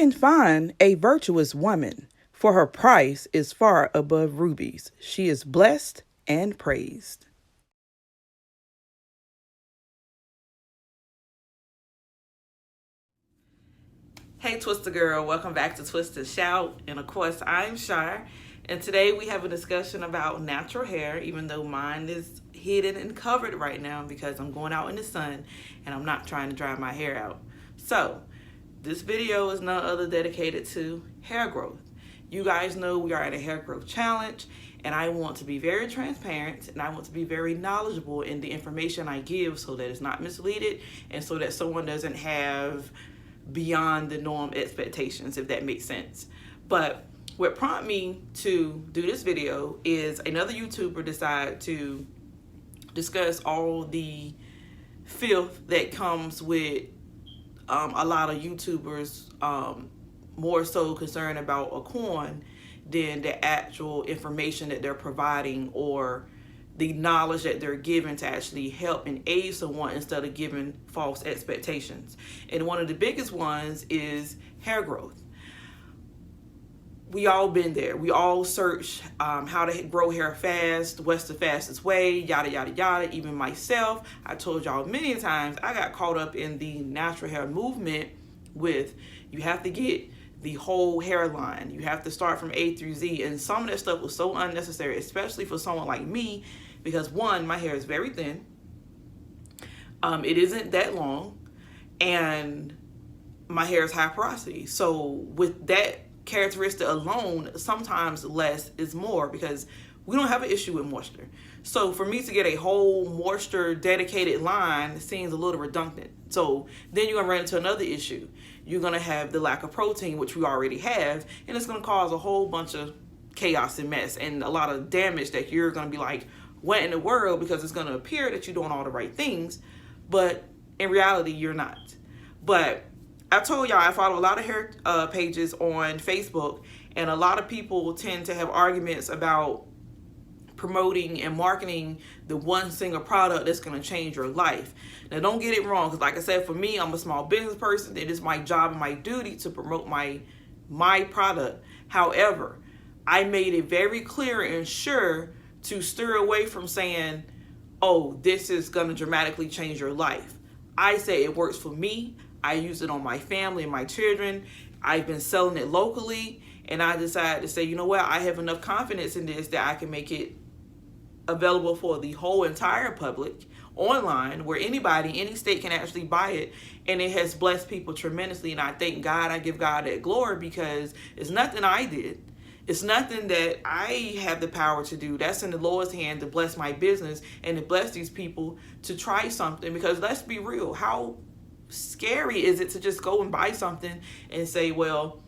can find a virtuous woman, for her price is far above rubies. She is blessed and praised. Hey, Twister Girl, welcome back to Twist and Shout. And of course, I'm Shar. And today we have a discussion about natural hair, even though mine is hidden and covered right now because I'm going out in the sun and I'm not trying to dry my hair out. So, this video is none other dedicated to hair growth. You guys know we are at a hair growth challenge, and I want to be very transparent and I want to be very knowledgeable in the information I give so that it's not misleaded and so that someone doesn't have beyond the norm expectations, if that makes sense. But what prompted me to do this video is another YouTuber decided to discuss all the filth that comes with a lot of YouTubers more so concerned about a coin than the actual information that they're providing or the knowledge that they're given to actually help and aid someone instead of giving false expectations. And one of the biggest ones is hair growth. We all been there. We all search how to grow hair fast, what's the fastest way, yada, yada, yada. Even myself, I told y'all many times, I got caught up in the natural hair movement with you have to get the whole hairline. You have to start from A through Z. And some of that stuff was so unnecessary, especially for someone like me, because one, my hair is very thin. It isn't that long, and my hair is high porosity. So with that characteristic alone, sometimes less is more because we don't have an issue with moisture. So for me to get a whole moisture dedicated line seems a little redundant. So then you're gonna run into another issue. You're gonna have the lack of protein, which we already have, and it's gonna cause a whole bunch of chaos and mess and a lot of damage that you're gonna be like, what in the world? Because it's gonna appear that you're doing all the right things, but in reality, you're not. But I told y'all I follow a lot of hair pages on Facebook, and a lot of people tend to have arguments about promoting and marketing the one single product that's going to change your life. Now, don't get it wrong, because like I said, for me, I'm a small business person. It is my job and my duty to promote my product. However, I made it very clear and sure to steer away from saying, oh, this is going to dramatically change your life. I say it works for me. I use it on my family and my children. I've been selling it locally, and I decided to say, you know what, I have enough confidence in this that I can make it available for the whole entire public online, where anybody, any state can actually buy it, and it has blessed people tremendously. And I thank God, I give God that glory, because it's nothing I did. It's nothing that I have the power to do. That's in the Lord's hand to bless my business and to bless these people to try something. Because let's be real, how scary is it to just go and buy something and say, well,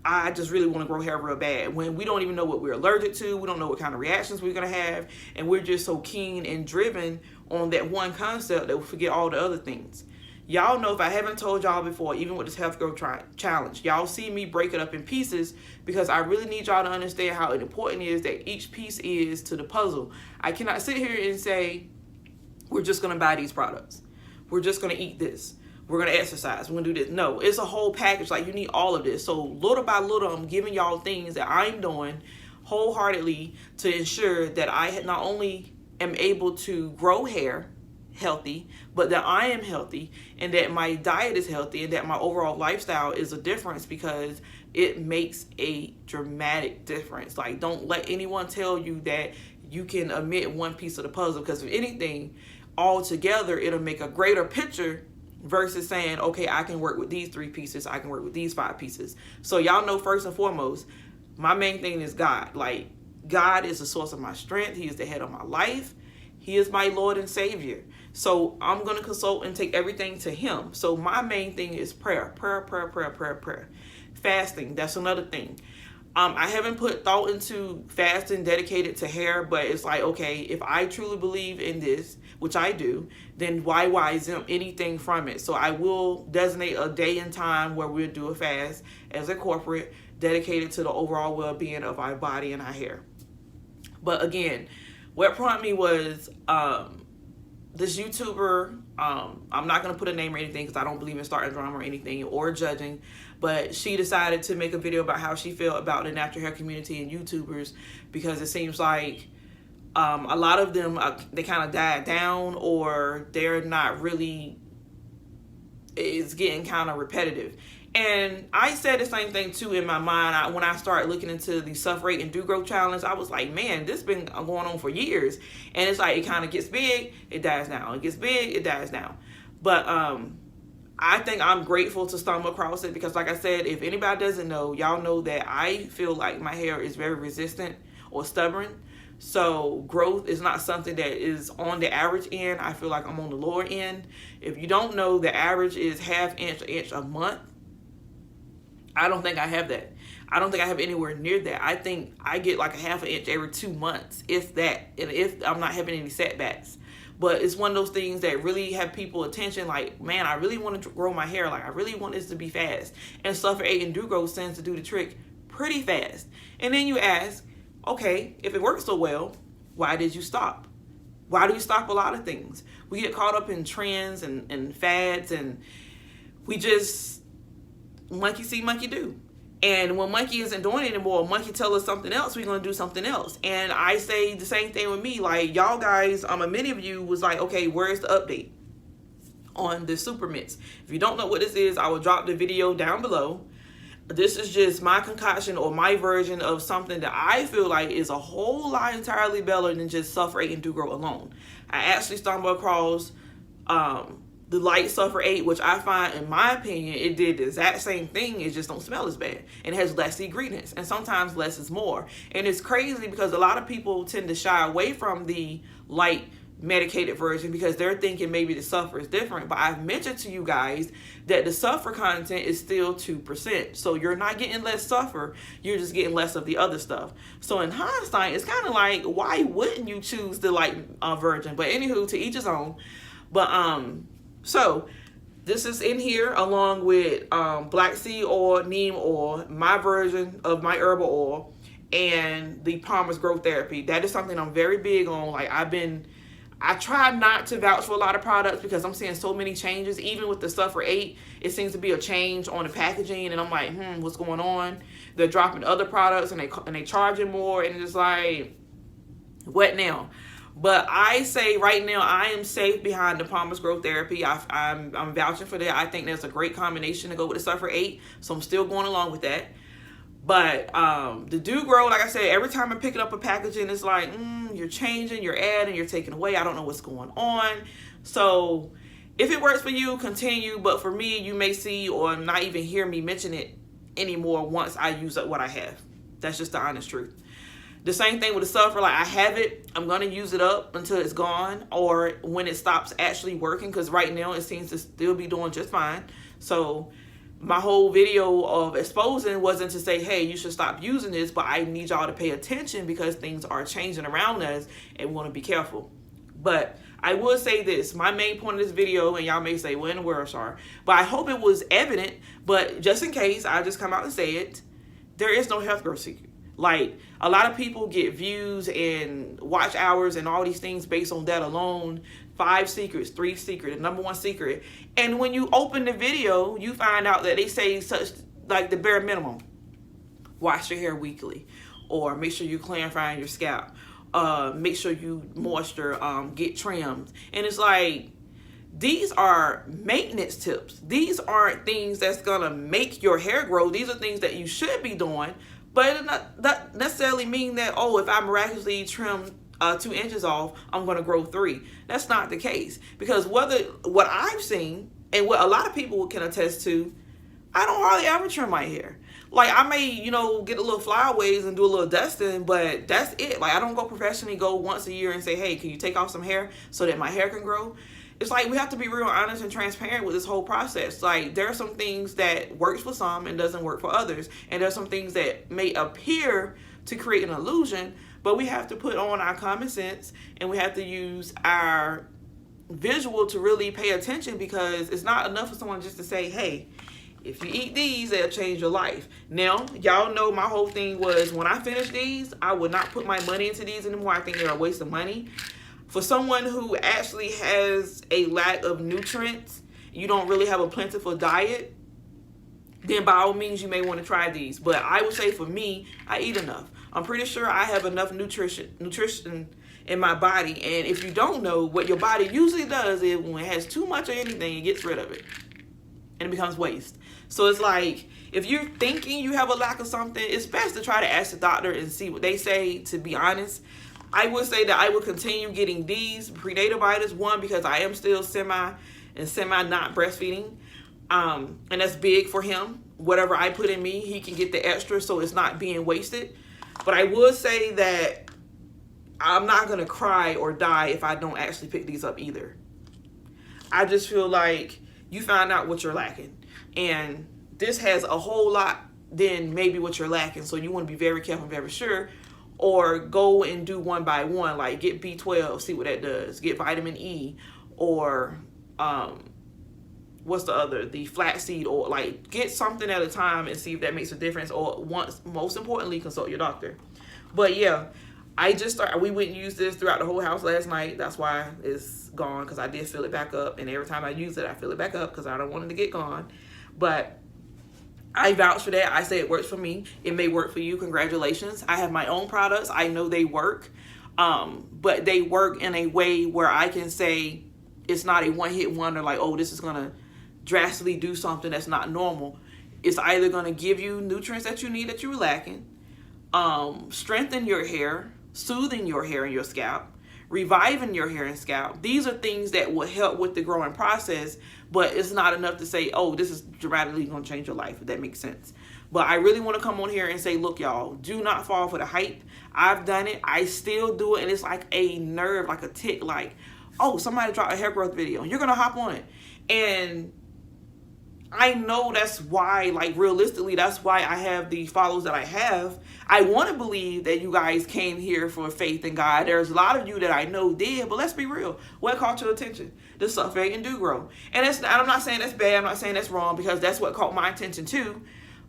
I just really want to grow hair real bad, when we don't even know what we're allergic to. We don't know what kind of reactions we're going to have. And we're just so keen and driven on that one concept that we forget all the other things. Y'all know, if I haven't told y'all before, even with this health growth challenge, y'all see me break it up in pieces because I really need y'all to understand how important it is that each piece is to the puzzle. I cannot sit here and say, we're just going to buy these products. We're just going to eat this. We're going to exercise. We're going to do this. No, it's a whole package. Like, you need all of this. So little by little, I'm giving y'all things that I'm doing wholeheartedly to ensure that I not only am able to grow hair healthy, but that I am healthy, and that my diet is healthy, and that my overall lifestyle is a difference, because it makes a dramatic difference. Like, don't let anyone tell you that you can omit one piece of the puzzle, because if anything, all together, it'll make a greater picture versus saying, okay, I can work with these 3 pieces, I can work with these 5 pieces. So y'all know, first and foremost, my main thing is God. Like, God is the source of my strength. He is the head of my life. He is my Lord and Savior. So I'm going to consult and take everything to Him. So my main thing is prayer. Prayer. Fasting, that's another thing. I haven't put thought into fasting dedicated to hair, but it's like, okay, if I truly believe in this, which I do, then why exempt anything from it? So I will designate a day and time where we'll do a fast as a corporate dedicated to the overall well-being of our body and our hair. But again, what prompted me was this YouTuber. I'm not going to put a name or anything because I don't believe in starting drama or anything or judging. but she decided to make a video about how she felt about the natural hair community and YouTubers, because it seems like a lot of them, they kind of died down, or they're not really, it's getting kind of repetitive. And I said the same thing too in my mind. When I started looking into the Suffer 8 and Do Grow challenge, I was like, man, this been going on for years. And it's like, it kind of gets big, it dies down. It gets big, it dies down. But I think I'm grateful to stumble across it, because like I said, if anybody doesn't know, y'all know that I feel like my hair is very resistant or stubborn. So growth is not something that is on the average end. I feel like I'm on the lower end. If you don't know, the average is ½ inch a month. I don't think I have that. I don't think I have anywhere near that. I think I get like ½ inch every 2 months, if that, and if I'm not having any setbacks. But it's one of those things that really have people attention, like, man, I really want to grow my hair. Like, I really want this to be fast. And Suffer 8 and Do Grow tends to do the trick pretty fast. And then you ask, okay, if it works so well, why did you stop? Why do you stop a lot of things? We get caught up in trends and fads, and we just monkey see, monkey do. And when monkey isn't doing it anymore, monkey tell us something else, we're going to do something else. And I say the same thing with me. Like, y'all guys, many of you was like, okay, where's the update on the Super Mints? If you don't know what this is, I will drop the video down below. This is just my concoction or my version of something that I feel like is a whole lot entirely better than just Suffer 8 and Do Grow alone. I actually stumbled across the Light Suffer 8, which I find, in my opinion, it did the exact same thing. It just don't smell as bad. And it has less ingredients. And sometimes less is more. And it's crazy because a lot of people tend to shy away from the light medicated version because they're thinking maybe the Suffer is different. But I've mentioned to you guys that the Suffer content is still 2%. So you're not getting less Suffer. You're just getting less of the other stuff. So in hindsight, it's kind of like, why wouldn't you choose the light version? But anywho, to each his own. But so this is in here along with black seed oil, neem oil, my version of my herbal oil, and the Palmer's Growth Therapy. That is something I'm very big on. Like, I try not to vouch for a lot of products because I'm seeing so many changes. Even with the Suffer 8, it seems to be a change on the packaging, and I'm like, what's going on? They're dropping other products and they charging more, and it's like, what now? But I say right now, I am safe behind the Palmer's Growth Therapy. I'm vouching for that. I think that's a great combination to go with the Suffer 8. So I'm still going along with that. But the Do Grow, like I said, every time I'm picking up a packaging, it's like, you're changing, you're adding, you're taking away. I don't know what's going on. So if it works for you, continue. But for me, you may see or not even hear me mention it anymore once I use up what I have. That's just the honest truth. The same thing with the Suffer. Like, I have it, I'm going to use it up until it's gone or when it stops actually working, because right now it seems to still be doing just fine. So my whole video of exposing wasn't to say, hey, you should stop using this, but I need y'all to pay attention because things are changing around us and we want to be careful. But I will say this, my main point of this video, and y'all may say, well, in the world, Shar, but I hope it was evident, but just in case, I'll just come out and say it, there is no health growth secret. Like, a lot of people get views and watch hours and all these things based on that alone. 5 secrets, 3 secrets, the number 1 secret. And when you open the video, you find out that they say such, like, the bare minimum. Wash your hair weekly, or make sure you clarifying your scalp. Make sure you moisture, get trimmed. And it's like, these are maintenance tips. These aren't things that's gonna make your hair grow. These are things that you should be doing. But it doesn't necessarily mean that, oh, if I miraculously trim 2 inches off, I'm going to grow 3. That's not the case. Because what I've seen, and what a lot of people can attest to, I don't hardly ever trim my hair. Like, I may, get a little flyaways and do a little dusting, but that's it. Like, I don't go professionally go once a year and say, hey, can you take off some hair so that my hair can grow? It's like, we have to be real honest and transparent with this whole process. Like, there are some things that works for some and doesn't work for others. And there's some things that may appear to create an illusion, but we have to put on our common sense and we have to use our visual to really pay attention, because it's not enough for someone just to say, hey, if you eat these, it'll change your life. Now, y'all know my whole thing was, when I finish these, I would not put my money into these anymore. I think they're a waste of money. For someone who actually has a lack of nutrients, you don't really have a plentiful diet, then by all means you may want to try these. But I would say for me, I eat enough. I'm pretty sure I have enough nutrition in my body. And if you don't know, what your body usually does is when it has too much of anything, it gets rid of it. And it becomes waste. So it's like, if you're thinking you have a lack of something, it's best to try to ask the doctor and see what they say. To be honest, I would say that I will continue getting these prenatal vitamins. One, because I am still semi not breastfeeding. And that's big for him. Whatever I put in me, he can get the extra, so it's not being wasted. But I would say that I'm not going to cry or die if I don't actually pick these up either. I just feel like you find out what you're lacking. And this has a whole lot than maybe what you're lacking. So you want to be very careful, very sure. Or go and do one by one, like get B12, see what that does. Get vitamin E, or what's the other? The flaxseed, or like get something at a time and see if that makes a difference. Or most importantly, consult your doctor. But yeah, we went and used this throughout the whole house last night. That's why it's gone, because I did fill it back up. And every time I use it, I fill it back up because I don't want it to get gone. But I vouch for that. I say it works for me. It may work for you. Congratulations. I have my own products. I know they work. But they work in a way where I can say it's not a one-hit wonder, like, oh, this is going to drastically do something that's not normal. It's either going to give you nutrients that you need that you're lacking, strengthen your hair, soothing your hair and your scalp, reviving your hair and scalp. These are things that will help with the growing process, but it's not enough to say, oh, this is dramatically going to change your life, if that makes sense. But I really want to come on here and say, look, y'all, do not fall for the hype. I've done it. I still do it. And it's like a nerve, like a tick, like, oh, somebody dropped a hair growth video and you're going to hop on it. And I know that's why, like, realistically, that's why I have the followers that I have. I want to believe that you guys came here for faith in God. There's a lot of you that I know did, but let's be real. What caught your attention? The Suffering and Do Grow. And I'm not saying that's bad. I'm not saying that's wrong, because that's what caught my attention too.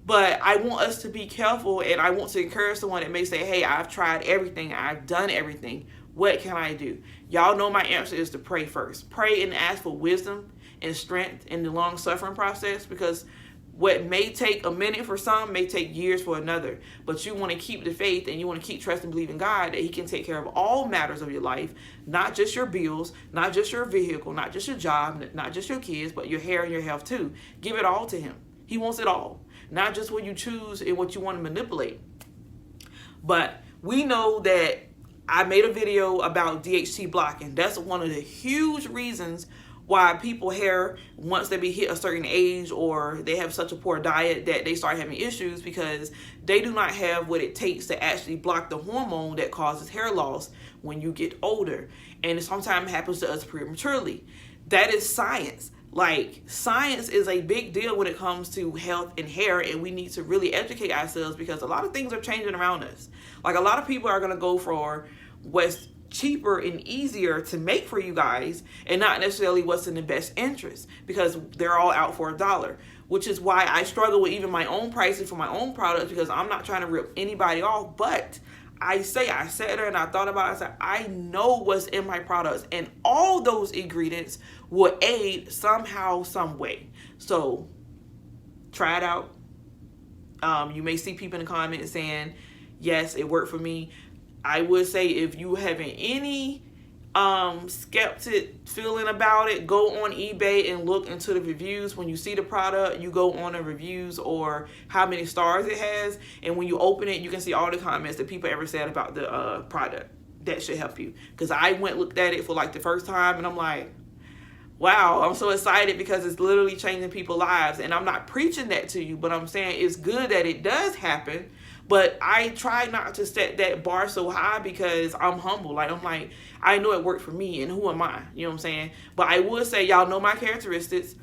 But I want us to be careful, and I want to encourage someone that may say, hey, I've tried everything. I've done everything. What can I do? Y'all know my answer is to pray first. Pray and ask for wisdom and strength in the long suffering process, because what may take a minute for some may take years for another. But you want to keep the faith, and you want to keep trusting and believing God that he can take care of all matters of your life, not just your bills, not just your vehicle, not just your job, not just your kids, but your hair and your health too. Give it all to him. He wants it all, not just what you choose and what you want to manipulate. But we know that I made a video about DHT blocking. That's one of the huge reasons why people hair, once they hit a certain age or they have such a poor diet, that they start having issues, because they do not have what it takes to actually block the hormone that causes hair loss when you get older. And it sometimes happens to us prematurely. That is science. Like, science is a big deal when it comes to health and hair, and we need to really educate ourselves, because a lot of things are changing around us. Like, a lot of people are going to go for what's cheaper and easier to make for you guys, and not necessarily what's in the best interest, because they're all out for $1, which is why I struggle with even my own pricing for my own products, because I'm not trying to rip anybody off. But I sat there and I thought about it. I said, I know what's in my products, and all those ingredients will aid somehow, some way. So try it out. You may see people in the comments saying, yes, it worked for me. I would say, if you having any skeptic feeling about it, go on eBay and look into the reviews. When you see the product, you go on the reviews or how many stars it has, and when you open it, you can see all the comments that people ever said about the product. That should help you, because I looked at it for like the first time, and I'm like, wow, I'm so excited, because it's literally changing people's lives. And I'm not preaching that to you, but I'm saying it's good that it does happen. But I try not to set that bar so high, because I'm humble. Like, I'm like, I know it worked for me, and who am I? You know what I'm saying? But I would say, y'all know my characteristics.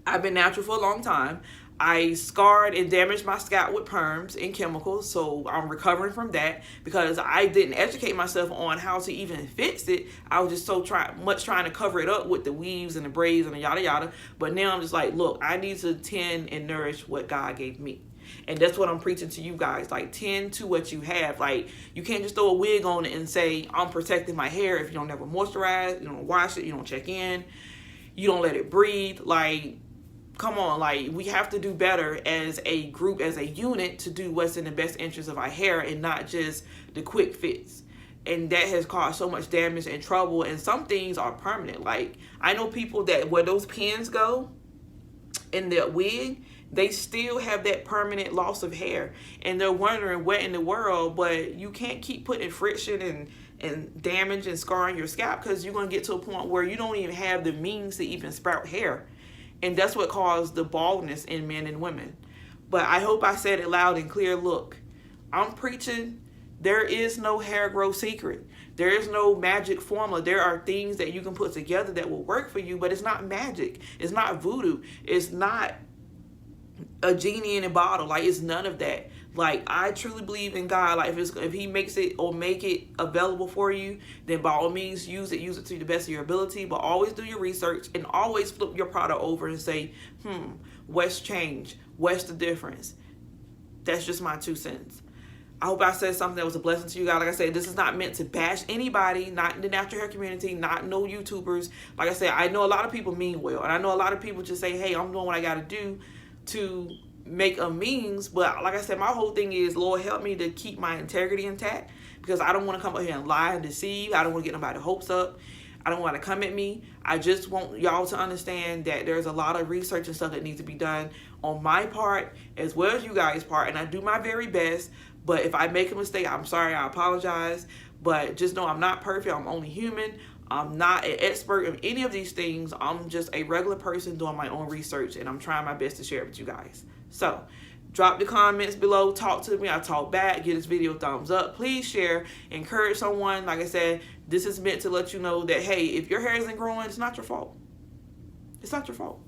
I've been natural for a long time. I scarred and damaged my scalp with perms and chemicals, so I'm recovering from that, because I didn't educate myself on how to even fix it. I was just so trying to cover it up with the weaves and the braids and the yada yada. But now I'm just like, look, I need to tend and nourish what God gave me. And that's what I'm preaching to you guys. Like, tend to what you have. Like, you can't just throw a wig on it and say, I'm protecting my hair, if you don't ever moisturize, you don't wash it, you don't check in, you don't let it breathe. Like, come on, like, we have to do better as a group, as a unit, to do what's in the best interest of our hair and not just the quick fix. And that has caused so much damage and trouble, and some things are permanent. Like, I know people that where those pins go in their wig, they still have that permanent loss of hair, and they're wondering what in the world. But you can't keep putting friction and damage and scarring your scalp, because you're going to get to a point where you don't even have the means to even sprout hair. And that's what caused the baldness in men and women. But I hope I said it loud and clear. Look, I'm preaching. There is no hair growth secret. There is no magic formula. There are things that you can put together that will work for you, but it's not magic. It's not voodoo. It's not a genie in a bottle. Like, it's none of that. Like, I truly believe in God. Like, if he makes it or make it available for you, then by all means use it to the best of your ability. But always do your research, and always flip your product over and say, what's changed? What's the difference? That's just my 2 cents. I hope I said something that was a blessing to you guys. Like I said, this is not meant to bash anybody, not in the natural hair community, not no YouTubers. Like I said, I know a lot of people mean well, and I know a lot of people just say, hey, I'm doing what I got to do to make a means. But like I said, my whole thing is, Lord, help me to keep my integrity intact, because I don't want to come up here and lie and deceive. I don't want to get nobody's hopes up. I don't want to come at me. I just want y'all to understand that there's a lot of research and stuff that needs to be done on my part as well as you guys' part, and I do my very best. But if I make a mistake, I'm sorry, I apologize. But just know I'm not perfect. I'm only human. I'm not an expert in any of these things. I'm just a regular person doing my own research, and I'm trying my best to share it with you guys. So drop the comments below. Talk to me. I talk back. Give this video a thumbs up. Please share. Encourage someone. Like I said, this is meant to let you know that, hey, if your hair isn't growing, it's not your fault. It's not your fault.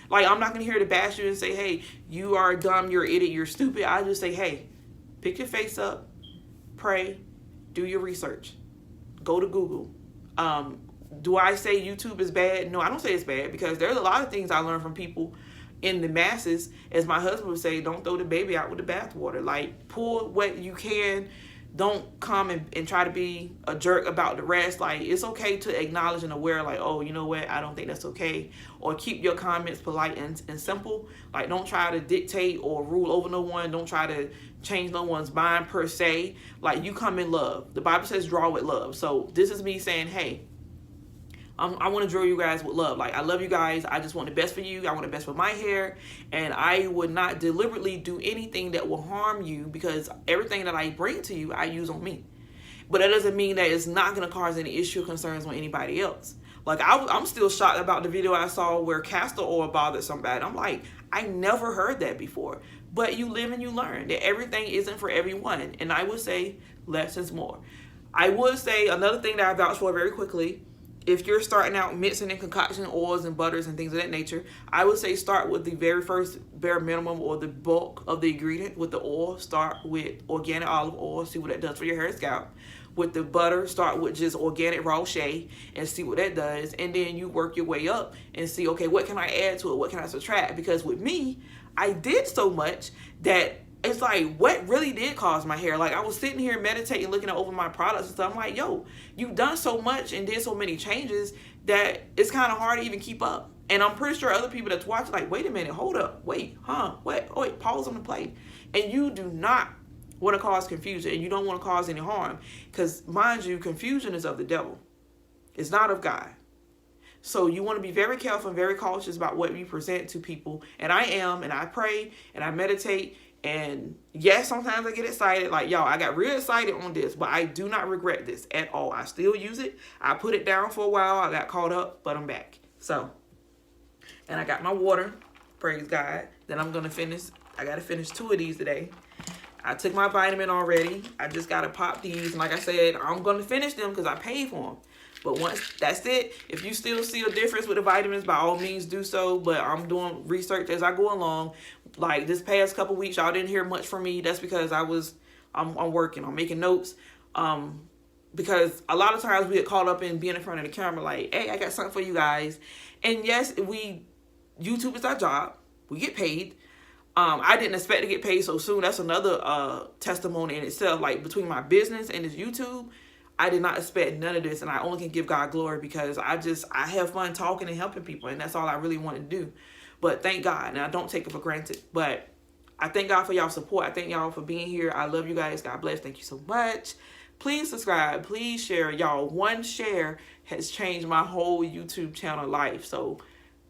Like, I'm not going to hear to bash you and say, hey, you are dumb, you're an idiot, you're stupid. I just say, hey, pick your face up, pray, do your research, go to Google. Do I say YouTube is bad? No, I don't say it's bad, because there's a lot of things I learned from people in the masses. As my husband would say, don't throw the baby out with the bathwater. Like, pull what you can. Don't come and try to be a jerk about the rest. Like, it's okay to acknowledge and aware, like, oh, you know what, I don't think that's okay. Or keep your comments polite and simple. Like, don't try to dictate or rule over no one. Don't try to change no one's mind per se. Like, you come in love. The Bible says draw with love. So this is me saying, hey, I want to draw you guys with love. Like, I love you guys. I just want the best for you. I want the best for my hair. And I would not deliberately do anything that will harm you, because everything that I bring to you, I use on me. But that doesn't mean that it's not going to cause any issue or concerns on anybody else. Like, I'm still shocked about the video I saw where castor oil bothered somebody. I'm like, I never heard that before. But you live and you learn that everything isn't for everyone. And I would say less is more. I would say another thing that I vouch for very quickly, if you're starting out mixing and concoction oils and butters and things of that nature, I would say start with the very first bare minimum, or the bulk of the ingredient with the oil. Start with organic olive oil, see what that does for your hair and scalp. With the butter, start with just organic raw shea and see what that does. And then you work your way up and see, okay, what can I add to it? What can I subtract? Because with me, I did so much that it's like, what really did cause my hair? Like, I was sitting here meditating, looking over my products and stuff. I'm like, yo, you've done so much and did so many changes that it's kind of hard to even keep up. And I'm pretty sure other people that's watching, like, wait a minute, hold up, wait, what? Oh, wait, pause on the play. And you do not want to cause confusion, and you don't want to cause any harm, because, mind you, confusion is of the devil. It's not of God. So you want to be very careful and very cautious about what you present to people. And I am, and I pray, and I meditate. And yes, sometimes I get excited. Like, y'all, I got real excited on this, but I do not regret this at all. I still use it. I put it down for a while. I got caught up, but I'm back. So, and I got my water. Praise God. Then I'm going to finish. I got to finish 2 of these today. I took my vitamin already. I just got to pop these. And like I said, I'm going to finish them because I paid for them. But once that's it, if you still see a difference with the vitamins, by all means do so. But I'm doing research as I go along. Like, this past couple weeks, y'all didn't hear much from me. That's because I'm working. I'm making notes. Because a lot of times we get caught up in being in front of the camera like, hey, I got something for you guys. And yes, YouTube is our job. We get paid. I didn't expect to get paid so soon. That's another testimony in itself. Like, between my business and this YouTube, I did not expect none of this, and I only can give God glory because I have fun talking and helping people, and that's all I really want to do. But thank God, and I don't take it for granted. But I thank God for y'all support. I thank y'all for being here. I love you guys. God bless. Thank you so much. Please subscribe. Please share. Y'all, one share has changed my whole YouTube channel life. So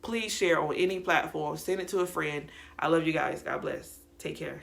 please share on any platform. Send it to a friend. I love you guys. God bless. Take care.